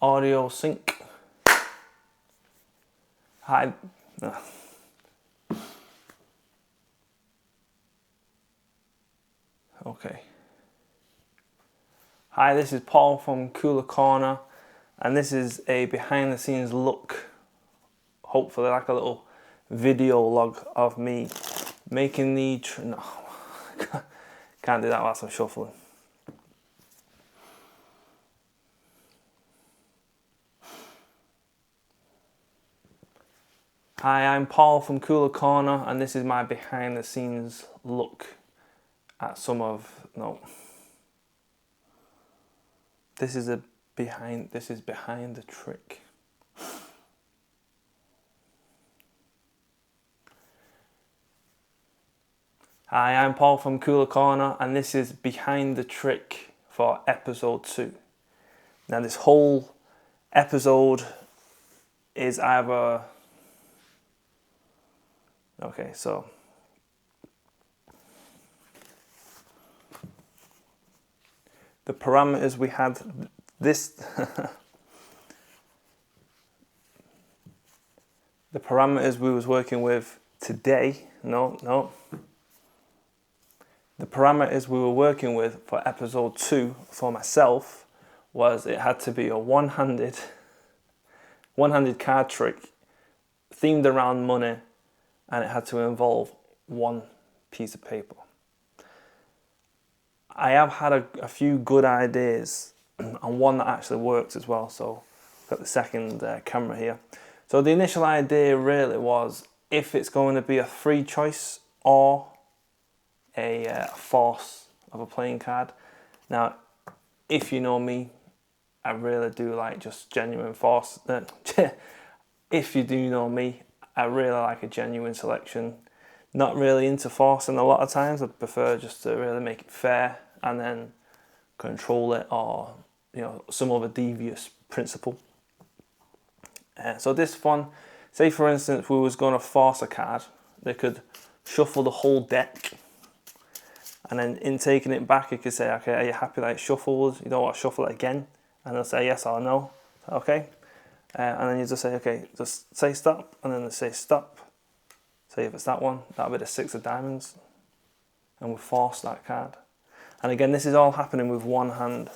Audio sync. Hi. Okay. Hi, this is Paul from Cooler Corner, and this is a behind the scenes look, hopefully like a little video log of me making the no, can't do that whilst I'm shuffling. Hi, I'm Paul from Cooler Corner, and this is my behind the scenes look at some of This is behind the trick. Hi, I'm Paul from Cooler Corner, and this is behind the trick for episode 2. Now this whole episode is either so the parameters we had this the parameters we was working with today the parameters we were working with for episode 2 for myself was it had to be a one-handed card trick themed around money, and it had to involve one piece of paper. I have had a few good ideas and one that actually works as well, so I've got the second camera here. So the initial idea really was if it's going to be a free choice or a force of a playing card. Now, if you know me, I really do like just genuine force. If you do know me, I really like a genuine selection. Not really into forcing a lot of times. I prefer just to really make it fair and then control it, or some other devious principle. So this one, say for instance we was going to force a card, they could shuffle the whole deck, and then in taking it back you could say, okay, are you happy that it's shuffled? You don't want to shuffle it again? And they'll say yes or no. Okay. And then you just say, okay, just say stop, and then they say stop. Say if it's that one, that'll be the 6 of diamonds, and we'll force that card. And again, this is all happening with one hand.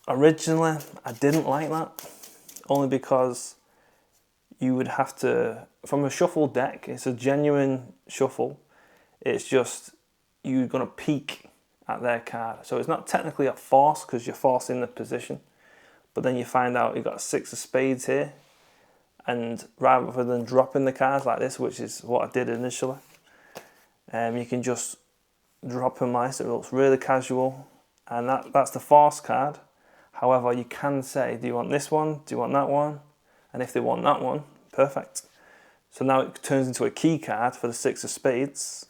Originally, I didn't like that, only because you would have to, from a shuffle deck, it's a genuine shuffle. It's just you're going to peek at their card. So it's not technically a force because you're forcing the position. But then you find out you've got a 6 of spades here, and rather than dropping the cards like this, which is what I did initially, you can just drop them nice. It looks really casual, and that's the force card. However, you can say, do you want this one? Do you want that one? And if they want that one, perfect. So now it turns into a key card for the 6 of spades,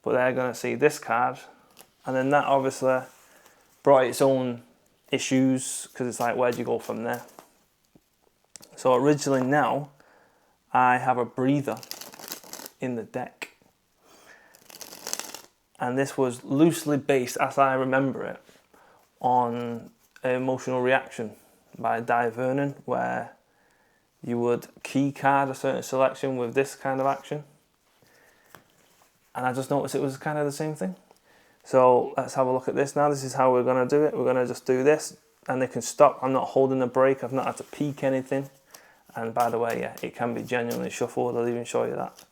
but they're going to see this card, and then that obviously brought its own issues, because it's like, where do you go from there? So originally, now I have a breather in the deck, and this was loosely based, as I remember it, on Emotional Reaction by Di Vernon, where you would key card a certain selection with this kind of action, and I just noticed it was kind of the same thing. So let's have a look at this now. This is how we're going to do it. We're going to just do this, and they can stop. I'm not holding a break. I've not had to peek anything. And by the way, yeah, it can be genuinely shuffled. I'll even show you that.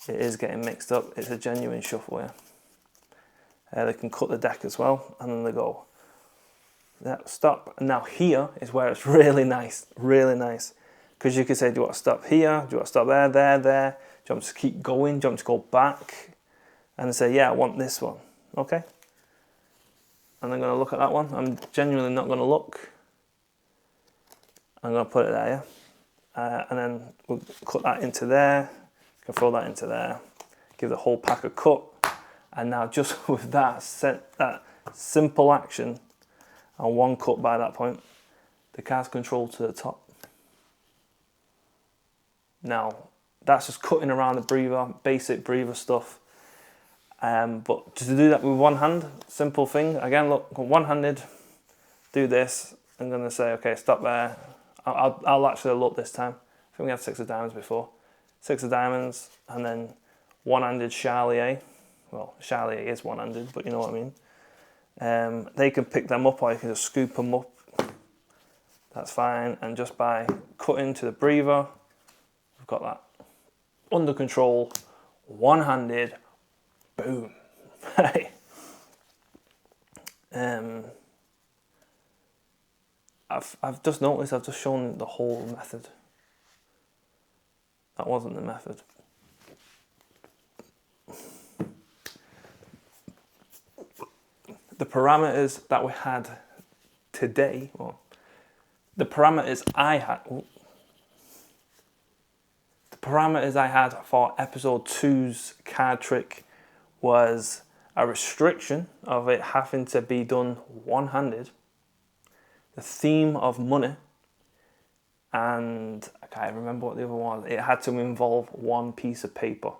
It is getting mixed up. It's a genuine shuffle, yeah. They can cut the deck as well, and then they go, yeah, stop. And now here is where it's really nice, because you can say, do you want to stop here? Do you want to stop there? Do you want to keep going? Do you want to go back? And they say, yeah, I want this one. Okay, and I'm going to look at that one. I'm genuinely not going to look. I'm going to put it there, yeah? And then we'll cut that into there. You can throw that into there. Give the whole pack a cut. And now just with that simple action and one cut by that point, the card's controlled to the top. Now, that's just cutting around the breather, basic breather stuff. But to do that with one hand, simple thing. Again, look, one-handed, do this. I'm going to say, okay, stop there. I'll actually look this time. I think we had 6 of diamonds before. 6 of diamonds, and then one-handed Charlier. Well, Charlier is one-handed, but you know what I mean. They can pick them up, or you can just scoop them up. That's fine. And just by cutting to the breather, we've got that under control, one-handed, boom. Right. I've just noticed I've just shown the whole method. That wasn't the method. The parameters that we had today, well, the parameters I had for episode 2's card trick was a restriction of it having to be done one-handed, the theme of money, and I can't remember what the other one was. It had to involve one piece of paper.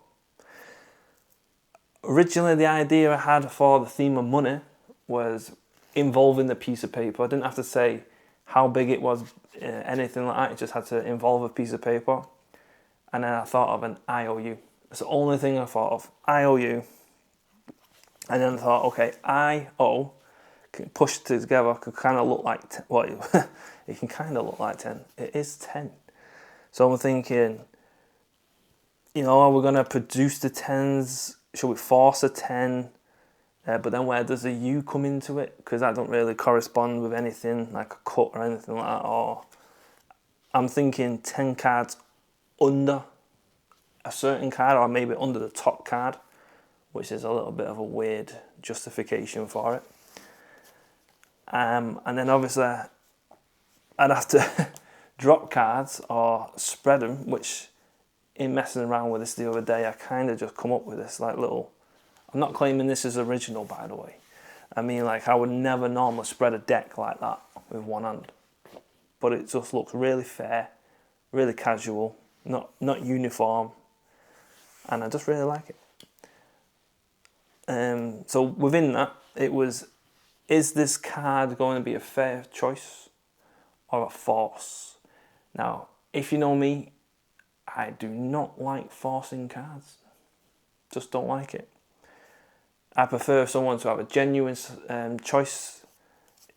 Originally, the idea I had for the theme of money was involving the piece of paper. I didn't have to say how big it was, anything like that. It just had to involve a piece of paper. And then I thought of an IOU. It's the only thing I thought of, IOU. And then I thought, okay, IO, pushed together, could kind of look like, it can kind of look like 10. It is 10. So I'm thinking, are we going to produce the 10s? Should we force a 10? But then where does the U come into it? Because that don't really correspond with anything like a cut or anything like that. Or I'm thinking 10 cards under a certain card, or maybe under the top card, which is a little bit of a weird justification for it. And then obviously I'd have to drop cards or spread them, which in messing around with this the other day, I kind of just come up with this like little, I'm not claiming this is original, by the way. I mean, like, I would never normally spread a deck like that with one hand. But it just looks really fair, really casual, not uniform. And I just really like it. So within that, it was, is this card going to be a fair choice or a force? Now, if you know me, I do not like forcing cards. Just don't like it. I prefer someone to have a genuine choice,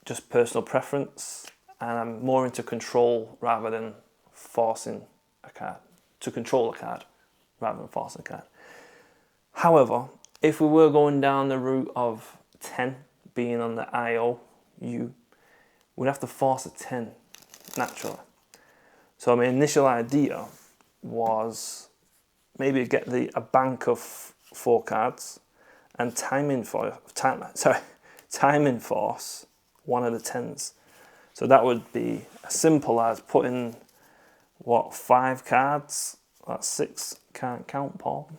just personal preference, and I'm more into control rather than forcing a card. To control a card rather than forcing a card. However, if we were going down the route of 10 being on the IOU, we'd have to force a 10 naturally. So my initial idea was maybe get a bank of 4 cards and timing force one of the 10s. So that would be as simple as putting 5 cards, that's 6, can't count, Paul,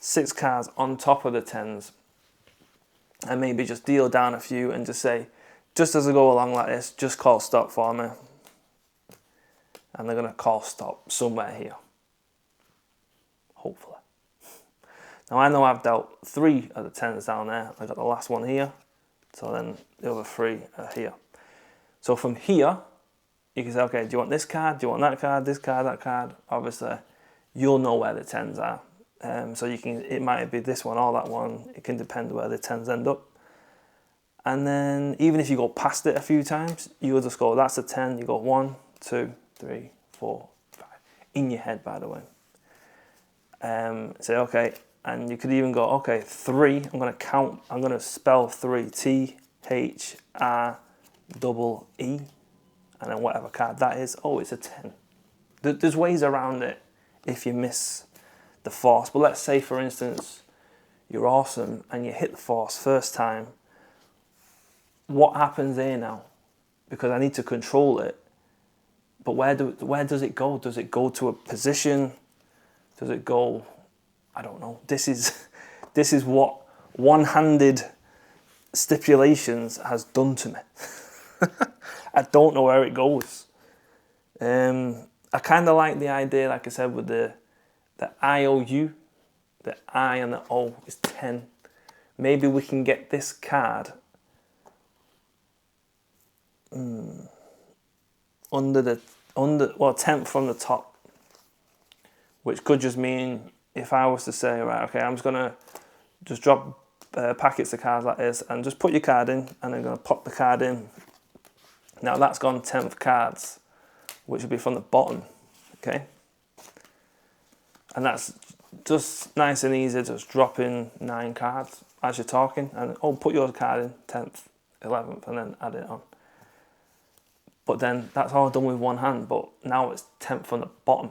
6 cards on top of the 10s, and maybe just deal down a few and just say, just as I go along like this, just call stop for me. And they're going to call stop somewhere here. Hopefully. Now I know I've dealt 3 of the 10s down there. I got the last one here. So then the other 3 are here. So from here, you can say, okay, do you want this card? Do you want that card? This card, that card? Obviously, you'll know where the 10s are. So it might be this one or that one. It can depend where the 10s end up. And then even if you go past it a few times, you'll just go, that's a 10. You go 1, 2, 3, 4, 5. In your head, by the way. Say, okay. And you could even go, okay, 3. I'm going to count. I'm going to spell 3. T-H-R-E-E. And then whatever card that is. Oh, it's a 10. There's ways around it if you miss the force. But let's say, for instance, you're awesome and you hit the force first time. What happens there now? Because I need to control it. But where does it go? Does it go to a position? Does it go? I don't know. This is what one-handed stipulations has done to me. I don't know where it goes. I kind of like the idea, like I said, with the IOU, the I and the O is 10. maybe we can get this card under 10th from the top, which could just mean if I was to say, right, okay, I'm just gonna just drop packets of cards like this and just put your card in, and I'm gonna pop the card in. Now that's gone 10th cards, which would be from the bottom, okay? And that's just nice and easy, just drop in 9 cards as you're talking, and put your card in 10th, 11th, and then add it on. But then that's all done with one hand, but now it's 10th from the bottom.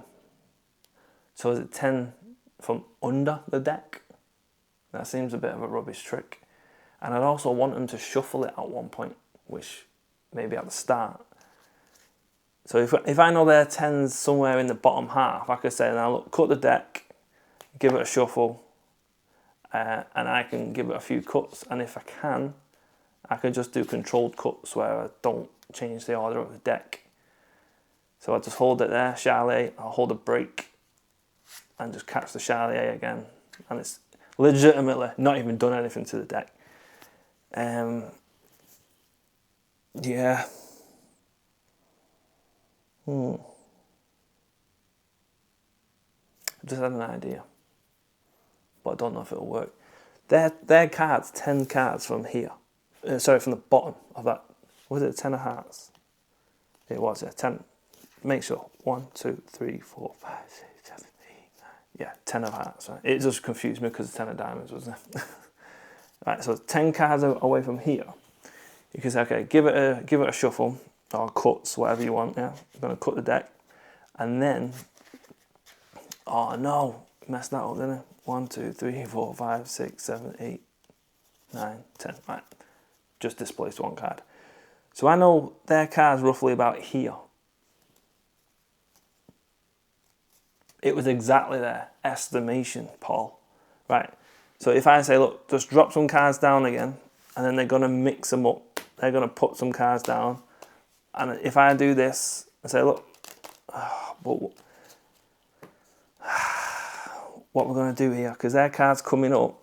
So is it 10 from under the deck? That seems a bit of a rubbish trick. And I'd also want them to shuffle it at one point, which maybe at the start. So if I know their 10's somewhere in the bottom half, I could say, now look, cut the deck, give it a shuffle, and I can give it a few cuts. And if I can, I could just do controlled cuts where I don't change the order of the deck. So I just hold it there, Charlet, I'll hold a break, and just catch the Charlet again. And it's legitimately not even done anything to the deck. Yeah. I just had an idea, but I don't know if it'll work. Their cards, 10 cards from here. From the bottom of that. Was it 10 of hearts? It was, yeah, 10. Make sure. 1, 2, 3, 4, 5, 6, 7, 8, 9. Yeah, 10 of hearts, right? It just confused me because 10 of diamonds, wasn't it? Right, so 10 cards away from here. You can say, okay, give it a shuffle, or cuts, whatever you want, yeah? I'm going to cut the deck. And then, oh no, messed that up, didn't I? 1, 2, 3, 4, 5, 6, 7, 8, 9, 10. Right, just displaced one card. So I know their card's roughly about here. It was exactly there. Estimation, Paul. Right, so if I say, look, just drop some cards down again, and then they're going to mix them up. They're going to put some cards down. And if I do this, and say, look, what we're going to do here, because their card's coming up.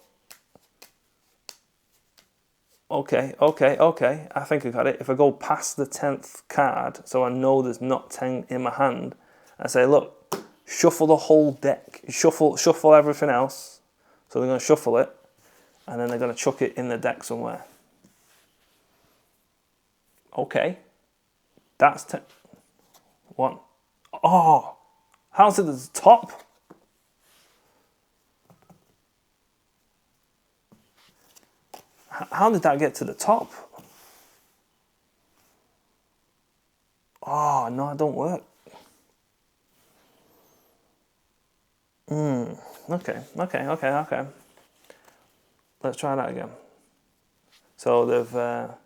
Okay, I think I got it. If I go past the 10th card, so I know there's not 10 in my hand, I say, look, shuffle the whole deck. Shuffle everything else. So they're going to shuffle it, and then they're going to chuck it in the deck somewhere. Okay, that's 10. 1. Oh, how's it at the top? How did that get to the top? Oh, no, it don't work. Okay. Let's try that again. So they've... all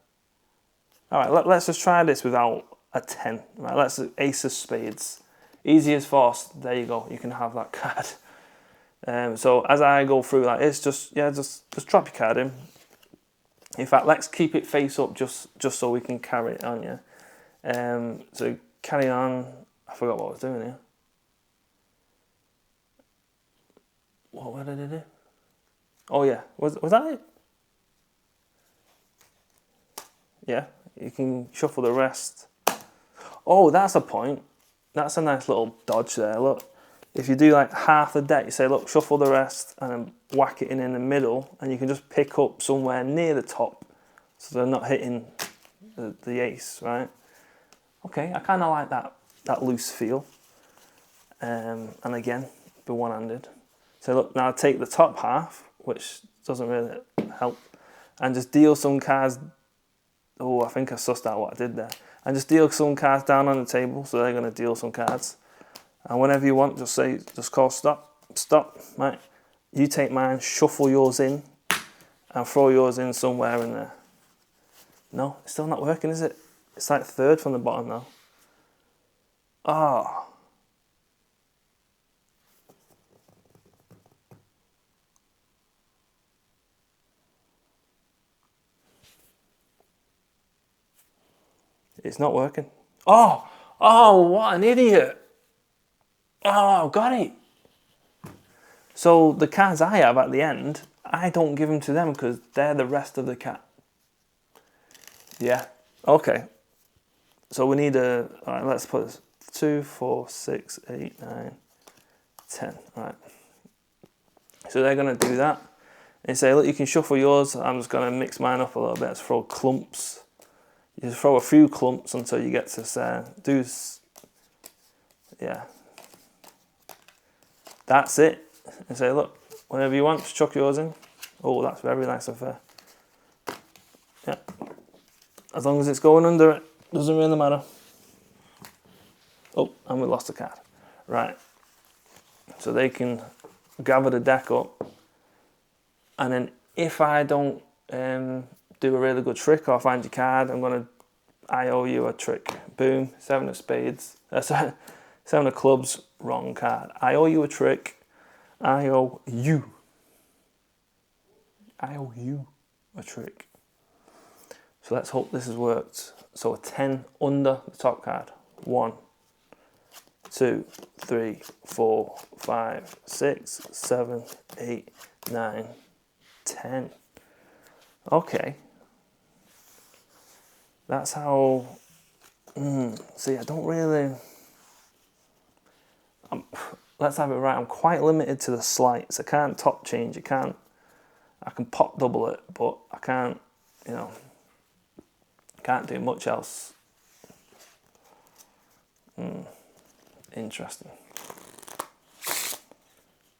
right, let's just try this without a 10. Right, let's ace of spades. Easiest force, there you go. You can have that card. So as I go through like this, just drop your card in. In fact, let's keep it face up just so we can carry it on, yeah. So carry on. I forgot what I was doing here. What did I do? Oh yeah, was that it? Yeah, you can shuffle the rest. Oh, that's a point. That's a nice little dodge there, look. If you do like half the deck, you say, look, shuffle the rest and then whack it in the middle, and you can just pick up somewhere near the top so they're not hitting the ace, right? Okay, I kind of like that loose feel. And again, be one-handed. So look, now take the top half, which doesn't really help, and just deal some cards. Oh, I think I sussed out what I did there. And just deal some cards down on the table, so they're going to deal some cards. And whenever you want, just call stop, right? You take mine, shuffle yours in, and throw yours in somewhere in there. No, it's still not working, is it? It's like third from the bottom now. Ah. Oh. It's not working. Oh, what an idiot. Oh, got it. So the cards I have at the end, I don't give them to them because they're the rest of the cat. Yeah, okay. So we need all right, let's put this, 2, 4, 6, 8, 9, 10, all right. So they're going to do that. And say, look, you can shuffle yours. I'm just going to mix mine up a little bit. Let's throw clumps. You just throw a few clumps until you get to yeah. That's it. And say, look, whenever you want, just chuck yours in. Oh, that's very nice and fair. Yeah. As long as it's going under it, doesn't really matter. Oh, and we lost a card. Right. So they can gather the deck up. And then if I don't do a really good trick or find your card, I owe you a trick. Boom, 7 of spades. 7 of clubs, wrong card. I owe you a trick. I owe you a trick. So let's hope this has worked. So a 10 under the top card. 1, 2, 3, 4, 5, 6, 7, 8, 9, 10. Okay. That's how... see, I don't really... let's have it right. I'm quite limited to the slights. I can't top change. I can pop double it, but I can't, can't do much else. Interesting.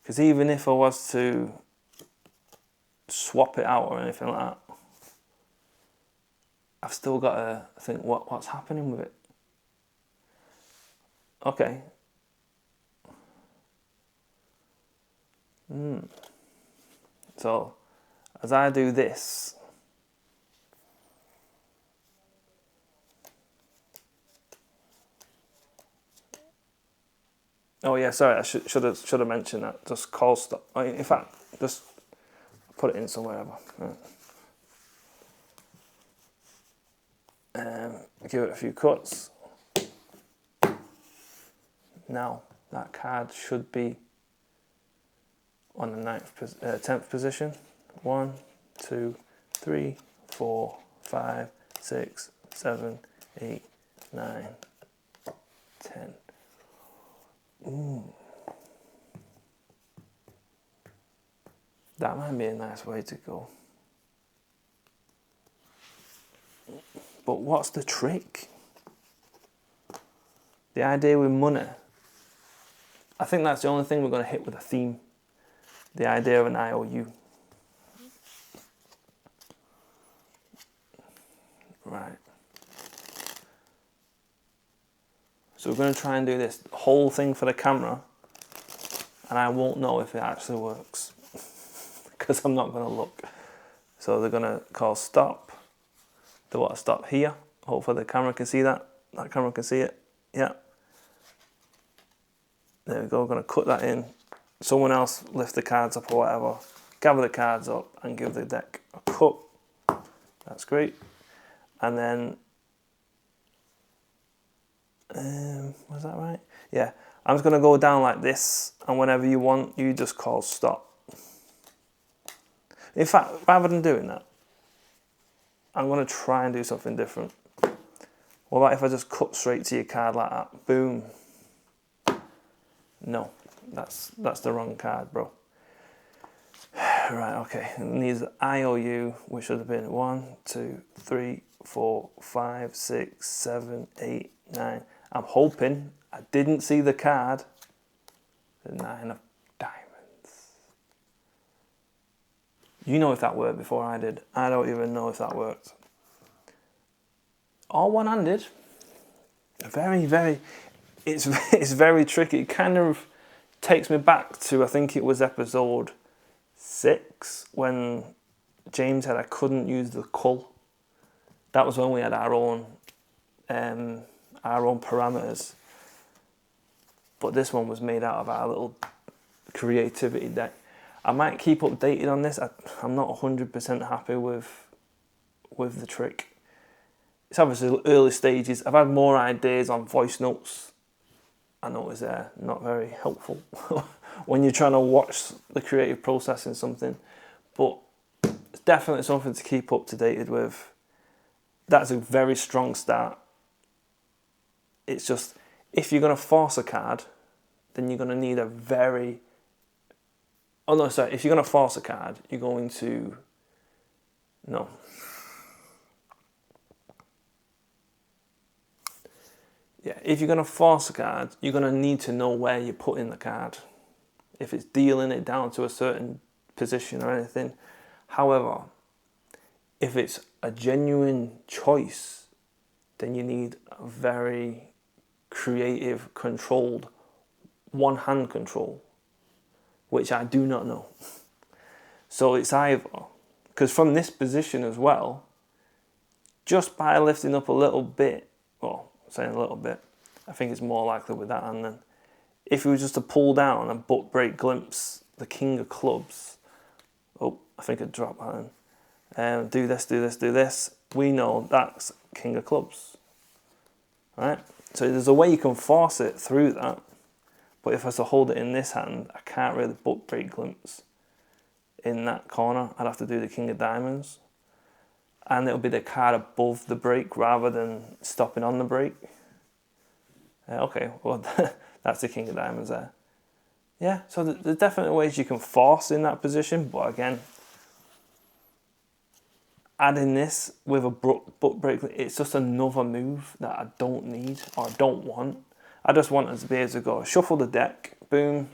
Because even if I was to swap it out or anything like that, I've still got to think what's happening with it. Okay. So as I do this, oh yeah, sorry, I should have mentioned that. Just call stop. In fact, just put it in somewhere. Give it a few cuts. Now that card should be on the 10th position. 1, 2, 3, 4, 5, 6, 7, 8, 9, 10. Ooh. That might be a nice way to go. But what's the trick? The idea with money, I think that's the only thing we're going to hit with a theme. The idea of an IOU. Right. So we're going to try and do this whole thing for the camera, and I won't know if it actually works because I'm not going to look. So they're going to call stop. They want to stop here. Hopefully the camera can see that. That camera can see it. Yeah. There we go. We're going to cut that in. Someone else lift the cards up or whatever. Gather the cards up and give the deck a cut. That's great. And then, was that right? Yeah. I'm just going to go down like this, and whenever you want, you just call stop. In fact, rather than doing that, I'm going to try and do something different. What about if I just cut straight to your card like that? Boom. No, that's the wrong card, bro. Right, okay. It needs the IOU, which should have been 1, 2, 3, 4, 5, 6, 7, 8, 9. I'm hoping I didn't see the card. The 9 of diamonds. You know if that worked before I did. I don't even know if that worked. All one-handed. It's very tricky. It kind of takes me back to, I think it was episode 6 when James said I couldn't use the cull. That was when we had our own parameters. But this one was made out of our little creativity deck. I might keep updated on this. I'm not 100% happy with the trick. It's obviously early stages. I've had more ideas on voice notes. I know it's not very helpful when you're trying to watch the creative process in something. But it's definitely something to keep up to date with. That's a very strong start. It's just, if you're going to force a card, then you're going to need a very... Oh no, sorry, if you're going to force a card, you're going to... No. Yeah, if you're going to force a card, you're going to need to know where you're putting the card. If it's dealing it down to a certain position or anything. However, if it's a genuine choice, then you need a very creative, controlled, one-hand control, which I do not know. So it's either, because from this position as well, just by lifting up a little bit, well, saying a little bit, I think it's more likely with that hand then. If you were just to pull down and butt break glimpse the king of clubs, oh, I think I'd drop that in. Do this, do this, do this. We know that's king of clubs, right? So there's a way you can force it through that, but if I was to hold it in this hand, I can't really butt break glimpse in that corner. I'd have to do the king of diamonds, and it'll be the card above the break rather than stopping on the break. Okay, well, that's the king of diamonds there. Yeah, so there's definitely ways you can force in that position, but again, adding this with a butt break, it's just another move that I don't need or don't want. I just want us to be able to go shuffle the deck, boom,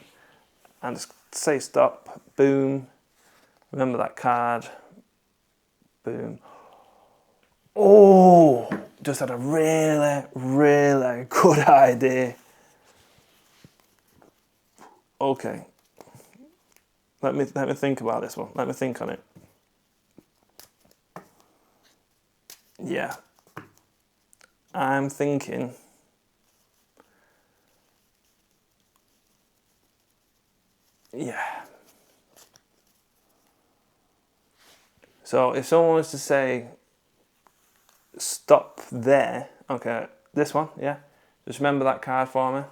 and just say stop, boom, remember that card, boom. Oh, just had a really, really good idea. Okay, let me think about this one. Let me think on it. Yeah, I'm thinking. Yeah. So if someone was to say, stop there, okay, this one, yeah, just remember that card for me.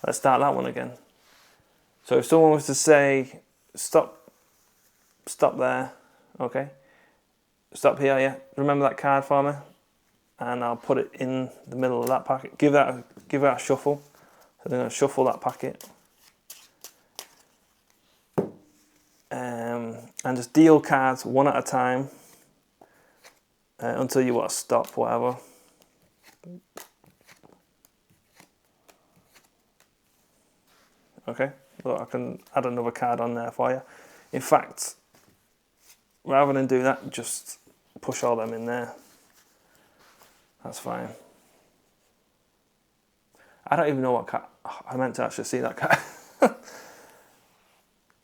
Let's start that one again. So if someone was to say, stop there, okay, stop here, yeah, remember that card for me, and I'll put it in the middle of that packet. Give that a shuffle. So they're going to shuffle that packet. And just deal cards one at a time until you want to stop, whatever. Okay, look, I can add another card on there for you. In fact, rather than do that, just push all them in there. That's fine. I don't even know what card. I meant to actually see that card.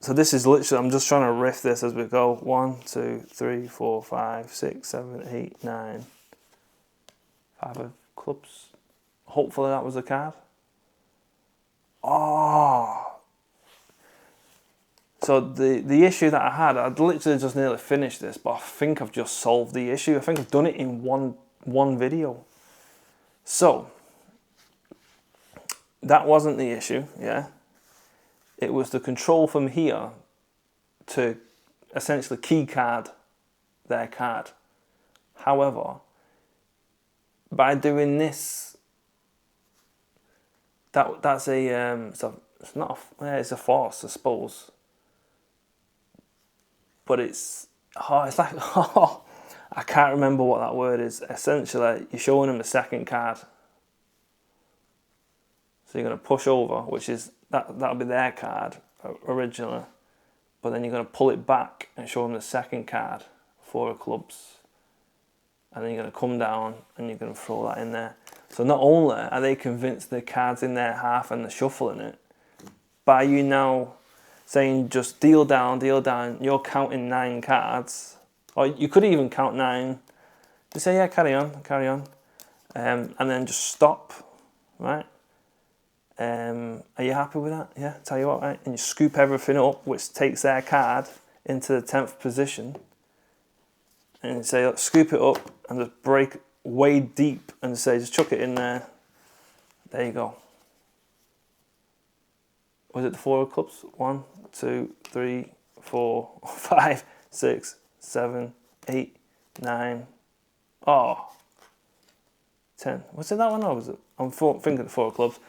So this is literally, I'm just trying to riff this as we go. 1, 2, 3, 4, 5, 6, 7, 8, 9. 5 of clubs. Hopefully that was a card. Oh. So the issue that I had, I'd literally just nearly finished this, but I think I've just solved the issue. I think I've done it in one video. So, that wasn't the issue, yeah? It was the control from here to essentially key card their card. However, by doing this, that's a it's not it's a force, I suppose. But it's like I can't remember what that word is. Essentially, you're showing them the second card. So you're going to push over, which is that'll be their card originally, but then you're going to pull it back and show them the second card, 4 of clubs, and then you're going to come down and you're going to throw that in there. So not only are they convinced the card's in their half and they're shuffling it, by you now saying just deal down, you're counting 9 cards, or you could even count 9. You say, yeah, carry on, and then just stop, right? Are you happy with that? Yeah, tell you what, right? And you scoop everything up, which takes their card into the 10th position. And you say, scoop it up and just break way deep and say, just chuck it in there. There you go. Was it the 4 of clubs? 1, 2, 3, 4, 5, 6, 7, 8, 9. Oh, 10. Was it that one or was it? I'm thinking the 4 of clubs.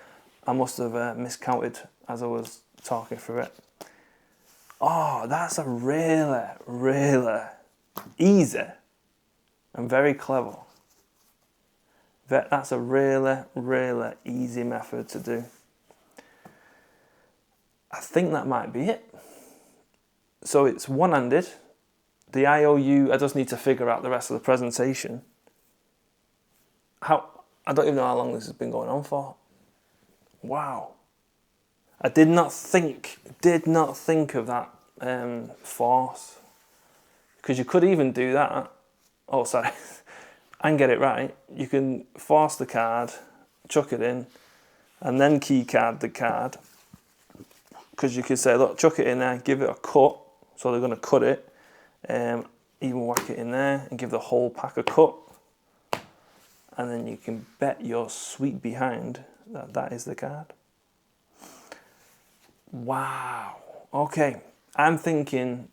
I must have miscounted as I was talking through it. Oh, that's a really, really easy and very clever. That's a really, really easy method to do. I think that might be it. So it's one-handed. The IOU, I just need to figure out the rest of the presentation. I don't even know how long this has been going on for. Wow. I did not think of that force. Because you could even do that. Oh, sorry. And get it right. You can force the card, chuck it in, and then key card the card. Because you could say, look, chuck it in there, give it a cut. So they're going to cut it. Even whack it in there and give the whole pack a cut. And then you can bet your sweet behind that that is the card. Wow. Okay. I'm thinking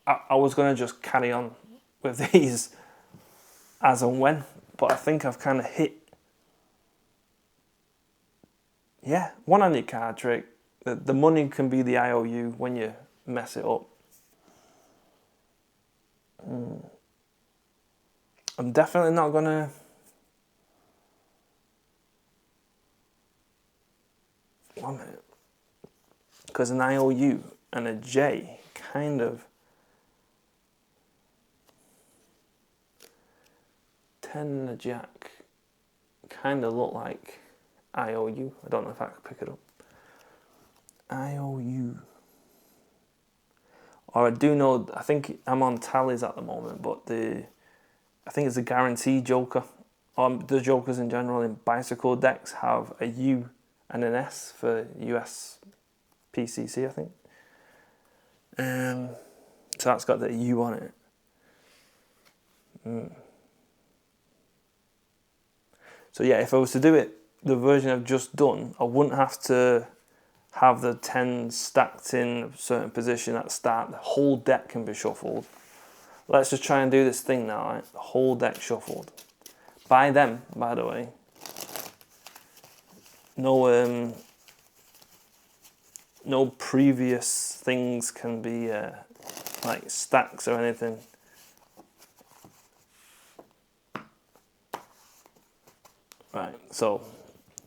I was going to just carry on with these as and when. But I think I've kind of hit. Yeah. One-handed card trick. The money can be the IOU when you mess it up. I'm definitely not going to... One minute. Because an IOU and a J kind of... 10 and a Jack kind of look like IOU. I don't know if I can pick it up. IOU. Or I do know, I think I'm on tallies at the moment, but I think it's a guaranteed joker. The jokers in general in bicycle decks have a U and an S for US PCC, I think. So that's got the U on it. So yeah, if I was to do it, the version I've just done, I wouldn't have to have the 10 stacked in a certain position at the start. The whole deck can be shuffled. Let's just try and do this thing now, right? The whole deck shuffled. By them, by the way. No previous things can be like stacks or anything. Right, so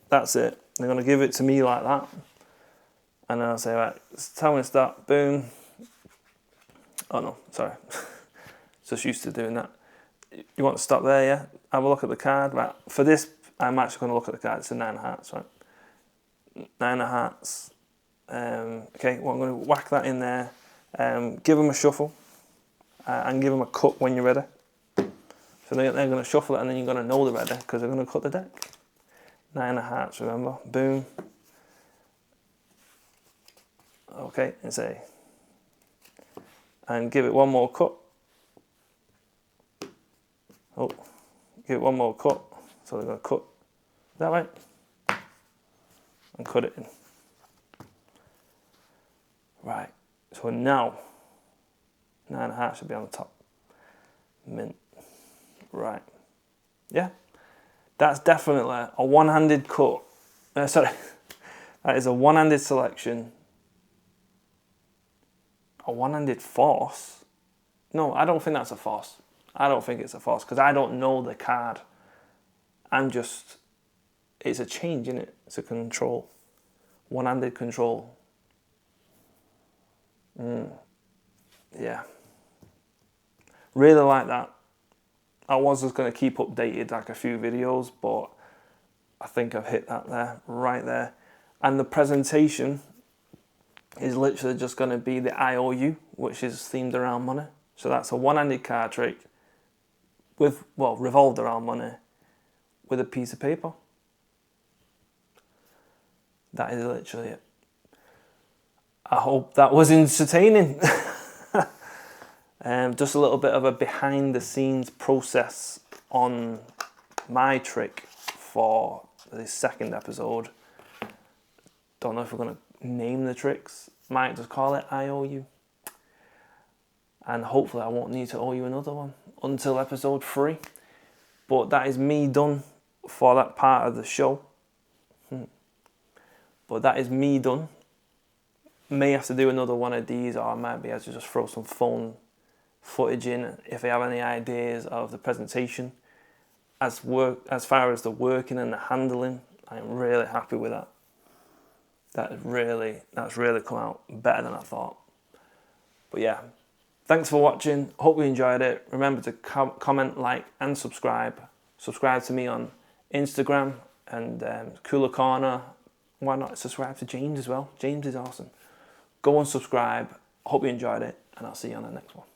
that's it. They're going to give it to me like that. And then I'll say, right, tell me to start, boom. Oh no, sorry. Just used to doing that. You want to stop there, yeah? Have a look at the card. Right, for this, I'm actually going to look at the card. It's a 9 of hearts, right? 9 of hearts. Okay, well, I'm going to whack that in there. Give them a shuffle. And give them a cut when you're ready. So they're going to shuffle it and then you're going to know they're ready because they're going to cut the deck. 9 of hearts, remember? Boom. Okay, and say. And give it one more cut. Oh, give it one more cut. So they're going to cut. Is that right? And cut it in. Right, so now 9 of hearts should be on the top. Mint. Right. Yeah. That's definitely a one-handed cut. That is a one-handed selection. A one-handed force. No, I don't think that's a force. I don't think it's a force because I don't know the card. It's a change, isn't it? It's a control. One-handed control. Yeah. Really like that. I was just going to keep updated like a few videos, but I think I've hit that there, right there. And the presentation is literally just going to be the IOU, which is themed around money. So that's a one-handed card trick revolved around money with a piece of paper. That is literally it. I hope that was entertaining. Just a little bit of a behind the scenes process on my trick for the second episode. Don't know if we're going to name the tricks. Might just call it I Owe You. And hopefully I won't need to owe you another one until episode 3. But that is me done for that part of the show. But that is me done. May have to do another one of these, or I might be able to just throw some phone footage in if I have any ideas of the presentation. As far as the working and the handling, I'm really happy with that. That's really come out better than I thought. But yeah, thanks for watching. Hope you enjoyed it. Remember to comment, like, and subscribe. Subscribe to me on Instagram and Cooler Corner. Why not subscribe to James as well? James is awesome. Go and subscribe. Hope you enjoyed it, and I'll see you on the next one.